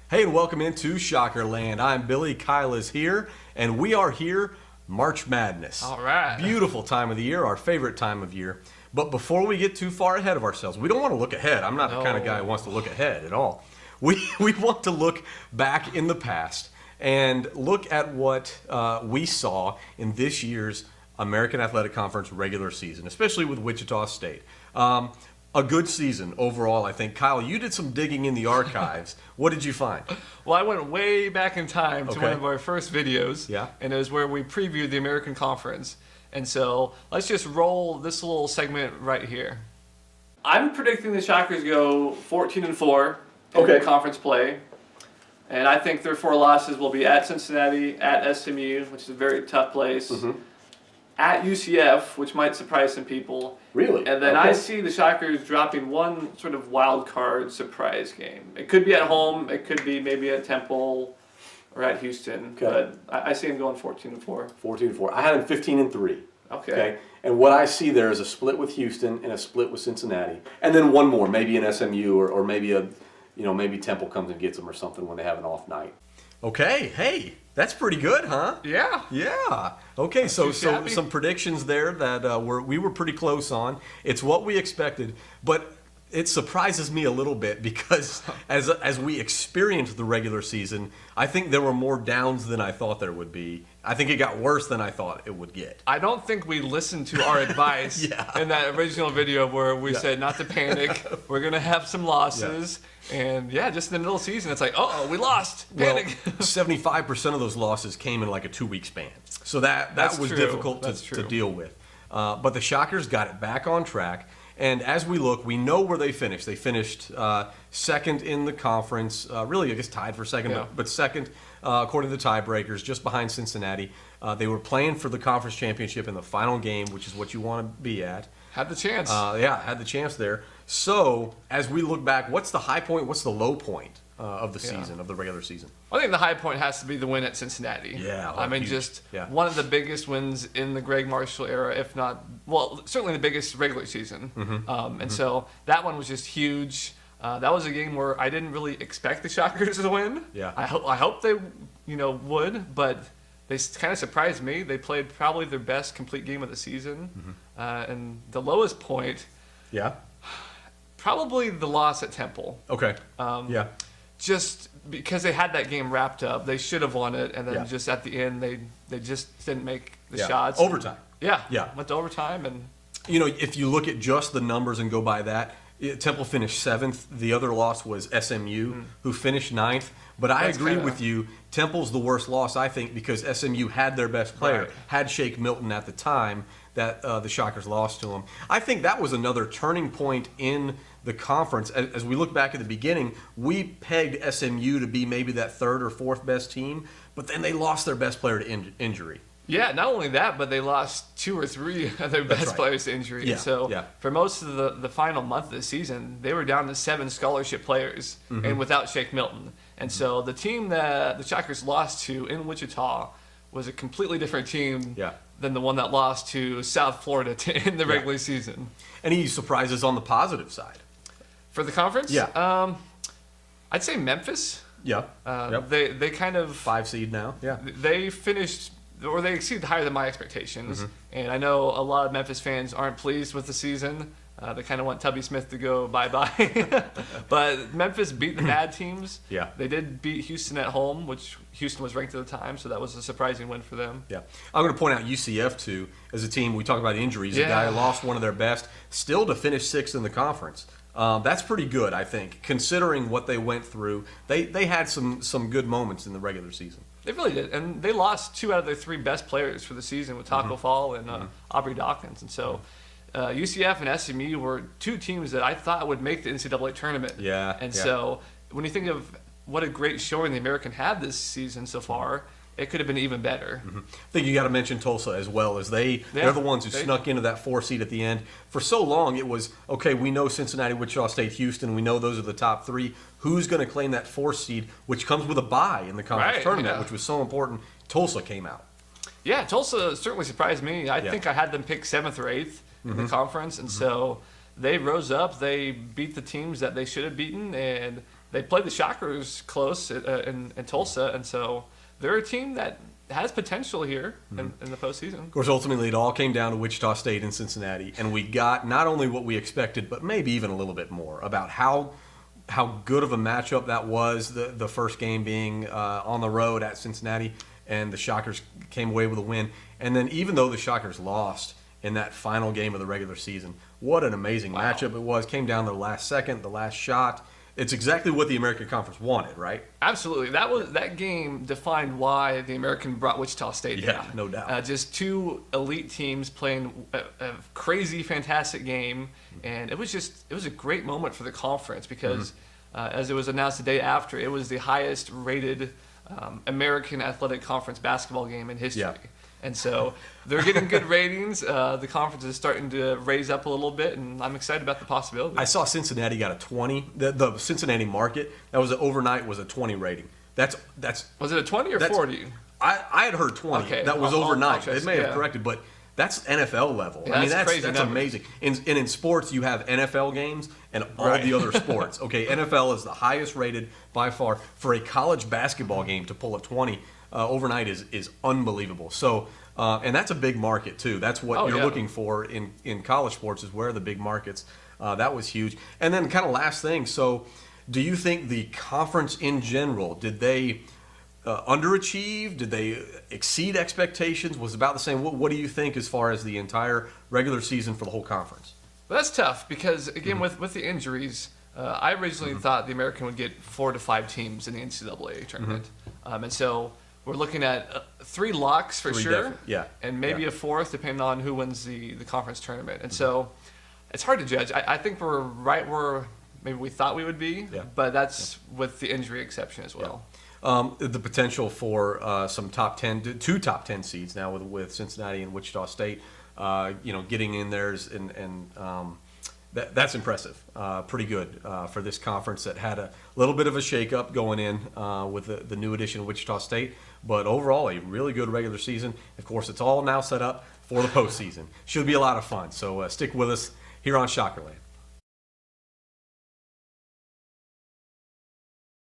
Hey, and welcome into Shockerland. I'm Billy, Kyle is here, and we are here, March Madness. All right. Beautiful time of the year, our favorite time of year. But before we get too far ahead of ourselves, we don't want to look ahead. I'm not the kind of guy who wants to look ahead at all. We want to look back in the past and look at what we saw in this year's American Athletic Conference regular season, especially with Wichita State. A good season overall, I think. Kyle, you did some digging in the archives. What did you find? Well, I went way back in time to one of our first videos. Yeah. And it was where we previewed the American Conference. And so let's just roll this little segment right here. I'm predicting the Shockers go 14-4 in conference play. And I think their 4 losses will be at Cincinnati, at SMU, which is a very tough place, at UCF, which might surprise some people. Really? And then I see the Shockers dropping one sort of wild card surprise game. It could be at home. It could be maybe at Temple or at Houston. But I see them going 14-4. 14-4. I had them 15-3. Okay. And what I see there is a split with Houston and a split with Cincinnati, and then one more, maybe an SMU or maybe maybe Temple comes and gets them or something when they have an off night. Okay. Hey, that's pretty good, huh? Yeah. Yeah. Okay, so some predictions there that we were pretty close on. It's what we expected, but it surprises me a little bit because as we experienced the regular season, I think there were more downs than I thought there would be. I think it got worse than I thought it would get. I don't think we listened to our advice in that original video where we said not to panic. We're going to have some losses. And just in the middle of the season, it's like, we lost. Panic. Well, 75% of those losses came in like a 2-week span. So that was difficult to deal with. But the Shockers got it back on track. And as we look, we know where they finished. They finished second in the conference, really, I guess tied for second, but second according to the tiebreakers, just behind Cincinnati. They were playing for the conference championship in the final game, which is what you want to be at. Had the chance. Had the chance there. So as we look back, what's the high point, what's the low point of the season, of the regular season? I think the high point has to be the win at Cincinnati. Yeah. I mean, huge. One of the biggest wins in the Greg Marshall era, if not, well, certainly the biggest regular season. And so that one was just huge. That was a game where I didn't really expect the Shockers to win. Yeah. I hope they, would, but they kind of surprised me. They played probably their best complete game of the season. And the lowest point, probably the loss at Temple. Okay. Just because they had that game wrapped up, they should have won it, and then just at the end, they just didn't make the shots. Overtime. Went to overtime, and if you look at just the numbers and go by that, Temple finished 7th. The other loss was SMU, who finished 9th. But I agree with you. Temple's the worst loss, I think, because SMU had their best player, had Shake Milton at the time that the Shockers lost to him. I think that was another turning point in the conference. As we look back at the beginning, we pegged SMU to be maybe that 3rd or 4th best team, but then they lost their best player to injury. Yeah, not only that, but they lost 2 or 3 of their best players to injury. For most of the final month of the season, they were down to 7 scholarship players and without Shake Milton. And so the team that the Shockers lost to in Wichita was a completely different team than the one that lost to South Florida in the regular season. Any surprises on the positive side? For the conference? I'd say Memphis. They kind of 5 seed now. They finished, or they exceeded higher than my expectations. And I know a lot of Memphis fans aren't pleased with the season. They kind of want Tubby Smith to go bye-bye. But Memphis beat the bad teams. They did beat Houston at home, which Houston was ranked at the time, so that was a surprising win for them. I'm going to point out UCF, too, as a team. We talk about injuries. A guy lost one of their best, still to finish 6th in the conference. That's pretty good, I think, considering what they went through. They had some good moments in the regular season. They really did, and they lost 2 out of their 3 best players for the season with Taco Fall and Aubrey Dawkins, and so UCF and SMU were 2 teams that I thought would make the NCAA tournament. So when you think of what a great showing the American had this season so far, it could have been even better. I think you got to mention Tulsa as well, as they're the ones who snuck into that 4 seed at the end. For so long, it was, okay, we know Cincinnati, Wichita State, Houston, we know those are the top 3. Who's going to claim that 4th seed, which comes with a bye in the conference tournament, which was so important? Tulsa came out. Tulsa certainly surprised me. I think I had them pick 7th or 8th in the conference, and so they rose up. They beat the teams that they should have beaten, and they played the Shockers close in Tulsa, and so they're a team that has potential here in the postseason. Of course, ultimately, it all came down to Wichita State and Cincinnati, and we got not only what we expected, but maybe even a little bit more about how good of a matchup that was. The first game being on the road at Cincinnati, and the Shockers came away with a win. And then, even though the Shockers lost in that final game of the regular season, what an amazing matchup it was. Came down to the last second, the last shot. It's exactly what the American Conference wanted, right? Absolutely. That game defined why the American brought Wichita State down. Yeah, no doubt. Just two elite teams playing a crazy, fantastic game, and it was a great moment for the conference because, as it was announced the day after, it was the highest rated American Athletic Conference basketball game in history. Yeah. And so they're getting good ratings. The conference is starting to raise up a little bit, and I'm excited about the possibility. I saw Cincinnati got a 20. The Cincinnati market, that was overnight, was a 20 rating. That's Was it a 20 or 40? I had heard 20. Okay. That was overnight. It It may have corrected, but that's NFL level. Yeah, I mean, that's crazy that's numbers. amazing. In sports, you have NFL games and all the other sports. Okay, NFL is the highest rated by far. For a college basketball game to pull a 20 overnight is unbelievable. So, and that's a big market too. That's what you're looking for in college sports, is where are the big markets. That was huge. And then kind of last thing. So, do you think the conference in general, did they underachieve? Did they exceed expectations? Was it about the same? What do you think as far as the entire regular season for the whole conference? Well, that's tough because, again, with the injuries, I originally thought the American would get 4 to 5 teams in the NCAA tournament. And so we're looking at 3 locks for sure. And maybe a 4th depending on who wins the conference tournament. And so it's hard to judge. I think we're right where maybe we thought we would be, but that's with the injury exception as well. The potential for some two top 10 seeds now with Cincinnati and Wichita State, getting in there, and that's impressive. Pretty good for this conference that had a little bit of a shakeup going in with the new addition of Wichita State, but overall a really good regular season. Of course, it's all now set up for the postseason. Should be a lot of fun. So stick with us here on Shockerland.